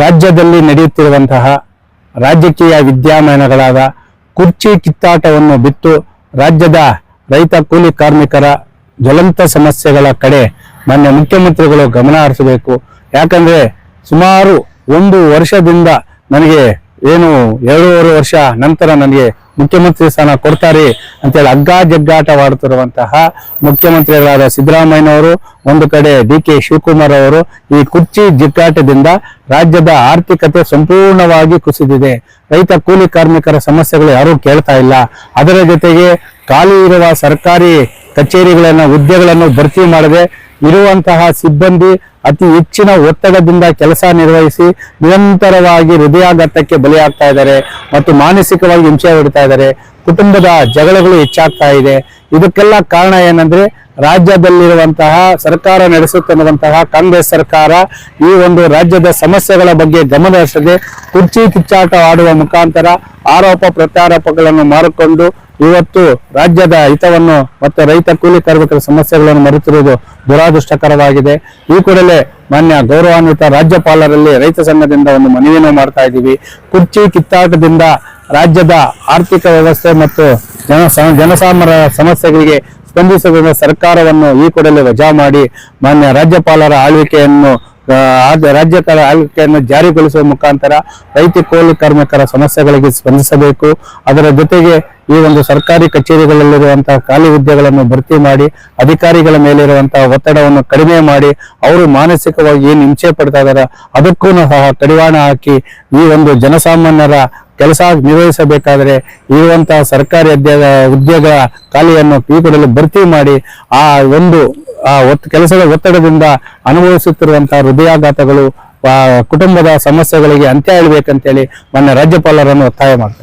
ರಾಜ್ಯದಲ್ಲಿ ನಡೆಯುತ್ತಿರುವಂತಹ ರಾಜಕೀಯ ವಿದ್ಯಮಾನಗಳಾದ ಕುರ್ಚಿ ಕಿತ್ತಾಟವನ್ನು ಬಿಟ್ಟು ರಾಜ್ಯದ ರೈತ ಕೂಲಿ ಕಾರ್ಮಿಕರ ಜ್ವಲಂತ ಸಮಸ್ಯೆಗಳ ಕಡೆ ಮಾನ್ಯ ಮುಖ್ಯಮಂತ್ರಿಗಳು ಗಮನ ಹರಿಸಬೇಕು. ಯಾಕಂದ್ರೆ ಸುಮಾರು 1 ವರ್ಷದಿಂದ ನನಗೆ 2.5 ವರ್ಷ ನಂತರ ನನಗೆ ಮುಖ್ಯಮಂತ್ರಿ ಸ್ಥಾನ ಕೊಡ್ತಾರೆ ಅಂತೇಳಿ ಜಗ್ಗಾಟವಾಡುತ್ತಿರುವಂತಹ ಮುಖ್ಯಮಂತ್ರಿಗಳಾದ ಸಿದ್ದರಾಮಯ್ಯನವರು, ಒಂದು ಕಡೆ DK ಶಿವಕುಮಾರ್ ಅವರು ಈ ಕುರ್ಚಿ ಜಿಗ್ಗಾಟದಿಂದ ರಾಜ್ಯದ ಆರ್ಥಿಕತೆ ಸಂಪೂರ್ಣವಾಗಿ ಕುಸಿದಿದೆ. ರೈತ ಕೂಲಿ ಕಾರ್ಮಿಕರ ಸಮಸ್ಯೆಗಳು ಯಾರೂ ಕೇಳ್ತಾ ಇಲ್ಲ. ಅದರ ಜೊತೆಗೆ ಖಾಲಿ ಇರುವ ಸರ್ಕಾರಿ ಕಚೇರಿಗಳನ್ನ ಹುದ್ದೆಗಳನ್ನು ಭರ್ತಿ ಮಾಡದೆ ಇರುವಂತಹ ಸಿಬ್ಬಂದಿ ಅತಿ ಹೆಚ್ಚಿನ ಒತ್ತಡದಿಂದ ಕೆಲಸ ನಿರ್ವಹಿಸಿ ನಿರಂತರವಾಗಿ ಹೃದಯಾಘಾತಕ್ಕೆ ಬಲಿಯಾಗ್ತಾ ಇದ್ದಾರೆ ಮತ್ತು ಮಾನಸಿಕವಾಗಿ ಹಿಂಸೆ ಹೊಡಿತಾ ಇದ್ದಾರೆ. ಕುಟುಂಬದ ಜಗಳಗಳು ಹೆಚ್ಚಾಗ್ತಾ ಇದೆ. ಇದಕ್ಕೆಲ್ಲ ಕಾರಣ ಏನಂದ್ರೆ ರಾಜ್ಯದಲ್ಲಿರುವಂತಹ ಸರ್ಕಾರ ನಡೆಸುತ್ತಿರುವಂತಹ ಕಾಂಗ್ರೆಸ್ ಸರ್ಕಾರ ಈ ಒಂದು ರಾಜ್ಯದ ಸಮಸ್ಯೆಗಳ ಬಗ್ಗೆ ಗಮನ ಹರಿಸದೆ ಕುರ್ಚಿ ಕಿಚ್ಚಾಟ ಆಡುವ ಮುಖಾಂತರ ಆರೋಪ ಪ್ರತ್ಯಾರೋಪಗಳನ್ನು ಮಾಡಿಕೊಂಡು ಇವತ್ತು ರಾಜ್ಯದ ಹಿತವನ್ನು ಮತ್ತು ರೈತ ಕೂಲಿ ಕಾರ್ಮಿಕರ ಸಮಸ್ಯೆಗಳನ್ನು ಮರೆತಿರುವುದು ದುರಾದೃಷ್ಟಕರವಾಗಿದೆ. ಈ ಕೂಡಲೇ ಮಾನ್ಯ ಗೌರವಾನ್ವಿತ ರಾಜ್ಯಪಾಲರಲ್ಲಿ ರೈತ ಸಂಘದಿಂದ ಒಂದು ಮನವಿಯನ್ನು ಮಾಡ್ತಾ ಇದ್ದೀವಿ. ಕುರ್ಚಿ ಕಿತ್ತಾಟದಿಂದ ರಾಜ್ಯದ ಆರ್ಥಿಕ ವ್ಯವಸ್ಥೆ ಮತ್ತು ಜನಸಾಮಾನ್ಯರ ಸಮಸ್ಯೆಗಳಿಗೆ ಸ್ಪಂದಿಸುವ ಸರ್ಕಾರವನ್ನು ಈ ಕೂಡಲೇ ವಜಾ ಮಾಡಿ ಮಾನ್ಯ ರಾಜ್ಯಪಾಲರ ಆಳ್ವಿಕೆಯನ್ನು ಜಾರಿಗೊಳಿಸುವ ಮುಖಾಂತರ ರೈತ ಕೂಲಿ ಕಾರ್ಮಿಕರ ಸಮಸ್ಯೆಗಳಿಗೆ ಸ್ಪಂದಿಸಬೇಕು. ಅದರ ಜೊತೆಗೆ ಈ ಒಂದು ಸರ್ಕಾರಿ ಕಚೇರಿಗಳಲ್ಲಿರುವಂತಹ ಖಾಲಿ ಹುದ್ದೆಗಳನ್ನು ಭರ್ತಿ ಮಾಡಿ ಅಧಿಕಾರಿಗಳ ಮೇಲಿರುವಂತಹ ಒತ್ತಡವನ್ನು ಕಡಿಮೆ ಮಾಡಿ ಅವರು ಮಾನಸಿಕವಾಗಿ ಏನು ಹಿಂಸೆ ಪಡ್ತಾ ಇದ್ದಾರೆ ಅದಕ್ಕೂ ಸಹ ಕಡಿವಾಣ ಹಾಕಿ ಈ ಒಂದು ಜನಸಾಮಾನ್ಯರ ಕೆಲಸ ನಿರ್ವಹಿಸಬೇಕಾದರೆ ಇರುವಂತಹ ಸರ್ಕಾರಿ ಹುದ್ದೆಗಳ ಖಾಲಿಯನ್ನು ಈ ಕೂಡಲೇ ಭರ್ತಿ ಮಾಡಿ ಆ ಒಂದು ಕೆಲಸದ ಒತ್ತಡದಿಂದ ಅನುಭವಿಸುತ್ತಿರುವಂತಹ ಹೃದಯಾಘಾತಗಳು ಕುಟುಂಬದ ಸಮಸ್ಯೆಗಳಿಗೆ ಅಂತ್ಯ ಹೇಳಬೇಕಂತೇಳಿ ಮಾನ್ಯ ರಾಜ್ಯಪಾಲರನ್ನು ಒತ್ತಾಯ ಮಾಡ್ತಾರೆ.